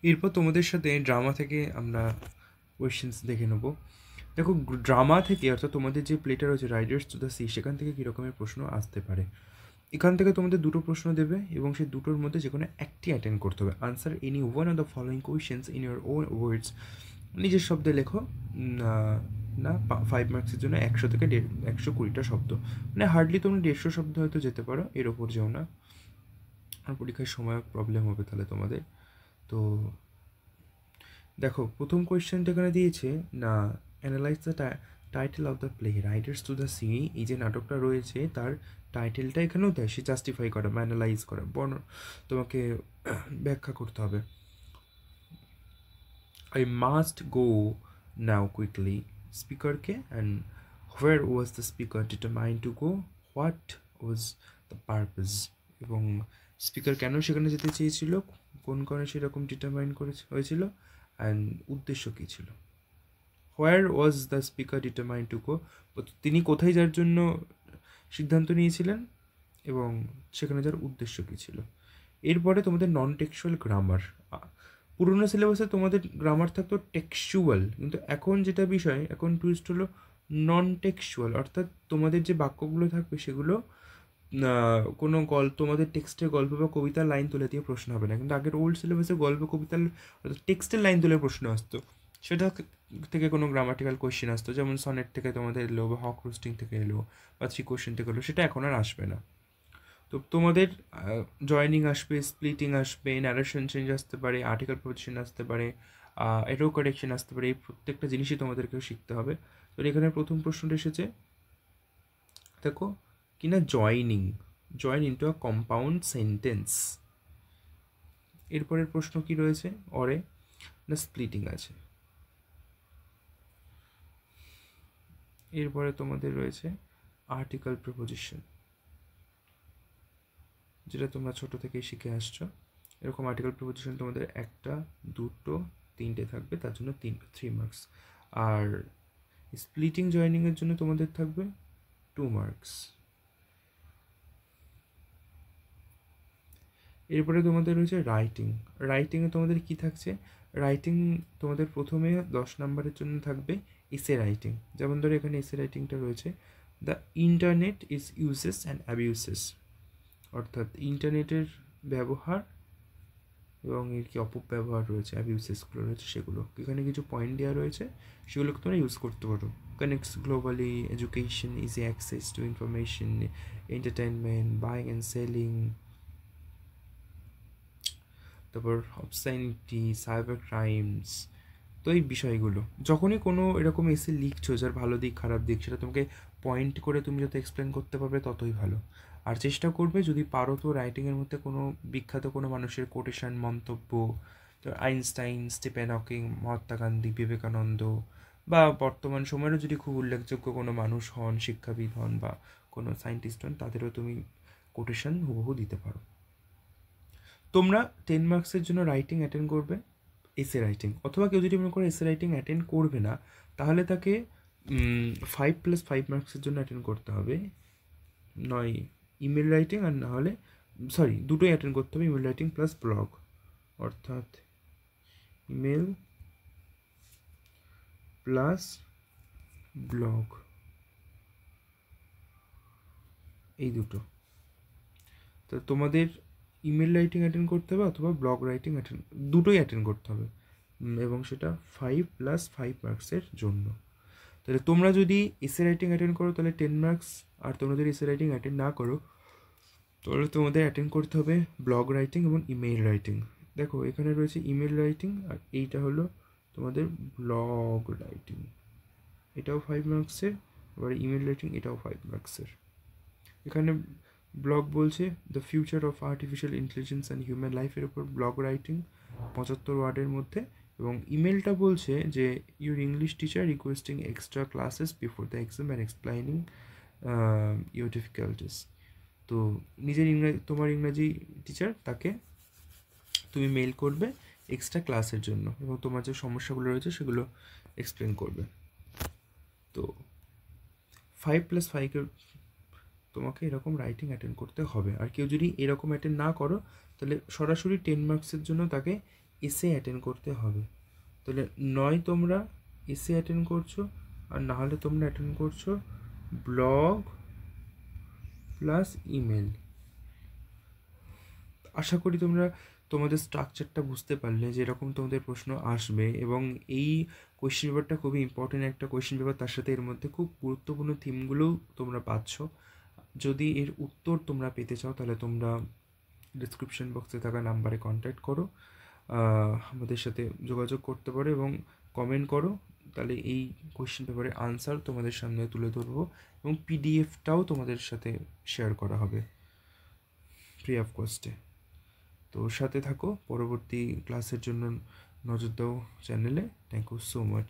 এরপর তোমাদের সাথে ড্রামা থেকে আমরা কোয়েশ্চেন্স দেখে নেবো। দেখো, ড্রামা থেকে অর্থাৎ তোমাদের যে প্লেটা রয়েছে রাইডার্স টু দ্য সি, সেখান থেকে কী রকমের প্রশ্ন আসতে পারে। এখান থেকে তোমাদের দুটো প্রশ্ন দেবে এবং সেই দুটোর মধ্যে যে কোনো একটি অ্যাটেন্ড করতে হবে। Answer any one of the following questions in your own words. নিজের শব্দে লেখো। না না 5 মার্কসের জন্য 100 থেকে 120টা শব্দ, মানে হার্ডলি তোমরা 150 শব্দ হয়তো যেতে পারো, এর ওপর যেও না, আর পরীক্ষার সময় প্রবলেম হবে তাহলে তোমাদের। তো দেখো, প্রথম কোয়েশ্চেনটা এখানে দিয়েছে না, analyse the title of the play Riders to the sea. এই যে নাটকটা রয়েছে তার টাইটেলটা এখানেও দেয়, সে জাস্টিফাই করা বা অ্যানালাইজ করা, তোমাকে ব্যাখ্যা করতে হবে। I must go now quickly, স্পিকারকে, and where was the speaker determined to go, what was the purpose, এবং স্পিকার কেন সেখানে যেতে চেয়েছিল, কোন কারণে সেরকম ডিটারমাইন হয়েছিল, অ্যান্ড উদ্দেশ্য কী ছিল। Where was the speaker determined to go, তিনি কোথায় যাওয়ার জন্য সিদ্ধান্ত নিয়েছিলেন এবং সেখানে যাওয়ার উদ্দেশ্য কী ছিল। এরপরে তোমাদের নন টেক্সচুয়াল গ্রামার। পুরোনো সিলেবাসে তোমাদের গ্রামার থাকতো টেক্সচুয়াল, কিন্তু এখন যেটা বিষয়, এখন টুইস্ট হলো নন টেক্সচুয়াল, অর্থাৎ তোমাদের যে বাক্যগুলো থাকবে সেগুলো কোনো তোমাদের টেক্সটের গল্প বা কবিতার লাইন তুলে দিয়ে প্রশ্ন হবে না। কিন্তু আগের ওল্ড সিলেবাসে গল্প কবিতার অর্থাৎ টেক্সটের লাইন তুলে প্রশ্ন আসতো, সেটা থেকে কোনো গ্রামাটিক্যাল কোয়েশ্চেন আসতো, যেমন সনেট থেকে তোমাদের এলো বা হক রোস্টিং থেকে এলো বা 3 কোয়েশ্চেন থেকে এলো, সেটা এখন আর আসবে না। তো তোমাদের জয়নিং আসবে, স্প্লিটিং আসবে, ন্যারেশন চেঞ্জ আসতে পারে, আর্টিকেল পজিশন আসতে পারে, এরো কারেকশন আসতে পারে, এই প্রত্যেকটা জিনিসই তোমাদেরকেও শিখতে হবে। তো এখানে প্রথম প্রশ্নটা এসেছে, দেখো কিনা joining, join into a compound sentence. এরপরের প্রশ্ন কি রয়েছে, অরে না স্প্লিটিং আছে। এরপরে তোমাদের রয়েছে আর্টিকেল প্রিপোজিশন, যেটা তোমরা ছোট থেকেই শিখে আসছো। এরকম আর্টিকেল প্রিপোজিশন তোমাদের 1টা 2টো 3টে থাকবে, তার জন্য 3 মার্কস। আর স্প্লিটিং জয়েনিংয়ের জন্য তোমাদের থাকবে 2 মার্কস। এরপরে তোমাদের রয়েছে রাইটিং। রাইটিংয়ে তোমাদের কি থাকছে, রাইটিং তোমাদের প্রথমে 10 নম্বরের জন্য থাকবে এসে রাইটিং। যেমন ধরো এখানে এসে রাইটিংটা রয়েছে, the internet is uses and abuses, অর্থাৎ ইন্টারনেটের ব্যবহার এবং এর কি অপব্যবহার রয়েছে, অ্যাবিউসেসগুলো রয়েছে, সেগুলো এখানে কিছু পয়েন্ট দেওয়া রয়েছে, সেগুলোকে তোমরা ইউজ করতে পারো। Connects globally, education, easy access to information, entertainment, buying and selling, তারপর অবসাইনিটি, সাইবার ক্রাইমস। তো এই বিষয়গুলো যখনই কোনো এরকম এসে লিখছো যার ভালো দিক খারাপ দিক, সেটা তোমাকে পয়েন্ট করে তুমি যত এক্সপ্লেন করতে পারবে ততই ভালো। আর চেষ্টা করবে যদি পারো তো রাইটিংয়ের মধ্যে কোনো বিখ্যাত কোনো মানুষের কোটেশন, মন্তব্য, Einstein, Stephen Hawking, Mahatma Gandhi, Vivekananda, বা বর্তমান সময়েরও যদি খুব উল্লেখযোগ্য কোনো মানুষ হন, শিক্ষাবিদ হন বা কোনো সায়েন্টিস্ট হন, তাদেরও তুমি কোটেশন হুবহু দিতে পারো। তোমরা 10 মার্কসের জন্য রাইটিং অ্যাটেন্ড করবে, এসে রাইটিং, অথবা কেউ যদি মনে করে এসে রাইটিং অ্যাটেন্ড করবে না, তাহলে তাকে 5+5 মার্কসের জন্য অ্যাটেন্ড করতে হবে, নয় ইমেল রাইটিং, আর না হলে দুটোই অ্যাটেন্ড করতে হবে, ইমেল রাইটিং প্লাস ব্লগ, অর্থাৎ ইমেল প্লাস ব্লগ, এই দুটো। তো তোমাদের ইমেল রাইটিং অ্যাটেন্ড করতে হবে অথবা ব্লগ রাইটিং দুটোই অ্যাটেন্ড করতে হবে, এবং সেটা 5+5 মার্কসের জন্য। তাহলে তোমরা যদি এসে রাইটিং অ্যাটেন্ড করো তাহলে 10 মার্কস, আর তোমরা যদি এসে রাইটিং অ্যাটেন্ড না করো তাহলে তোমাদের অ্যাটেন্ড করতে হবে ব্লগ রাইটিং এবং ইমেল রাইটিং। দেখো এখানে রয়েছে ইমেল রাইটিং, আর এইটা হলো তোমাদের ব্লগ রাইটিং, এটাও 5 মার্কসের, আবার ইমেল রাইটিং এটাও 5 মার্কসের। এখানে ব্লগ বলছে the future of artificial intelligence and human লাইফের ওপর ব্লগ রাইটিং 75 ওয়ার্ডের মধ্যে, এবং ইমেলটা বলছে যে your English teacher requesting extra classes before the exam and explaining your difficulties. তো তোমার ইংরাজি টিচার, তাকে তুমি মেল করবে এক্সট্রা ক্লাসের জন্য, এবং তোমার যে সমস্যাগুলো রয়েছে সেগুলো এক্সপ্লেন করবে। তো 5+5 তোমাকে এরকম রাইটিং অ্যাটেন্ড করতে হবে। আর কেউ যদি এরকম অ্যাটেন্ড না করো তাহলে সরাসরি 10 মার্কসের জন্য তাকে এসে অ্যাটেন্ড করতে হবে। তাহলে নয় তোমরা এসে অ্যাটেন্ড করছো, আর না হলে তোমরা অ্যাটেন্ড করছো ব্লগ প্লাস ইমেল। আশা করি তোমরা তোমাদের স্ট্রাকচারটা বুঝতে পারলে, যেরকম তোমাদের প্রশ্ন আসবে। এবং এই কোয়েশ্চেন পেপারটা খুবই ইম্পর্টেন্ট একটা কোয়েশ্চেন পেপার, তার সাথে এর মধ্যে খুব গুরুত্বপূর্ণ থিমগুলোও তোমরা পাচ্ছ। যদি এর উত্তর তোমরা পেতে চাও তাহলে তোমরা ডিসক্রিপশন বক্সে থাকা নাম্বারে কন্ট্যাক্ট করো, আমাদের সাথে যোগাযোগ করতে পারো এবং কমেন্ট করো। তাহলে এই কোয়েশ্চেন পেপারের আনসার তোমাদের সামনে তুলে ধরবো এবং পিডিএফটাও তোমাদের সাথে শেয়ার করা হবে ফ্রি অফ কস্টে। তো সাথে থাকো, পরবর্তী ক্লাসের জন্য নজর দাও চ্যানেলে। Thank you so much.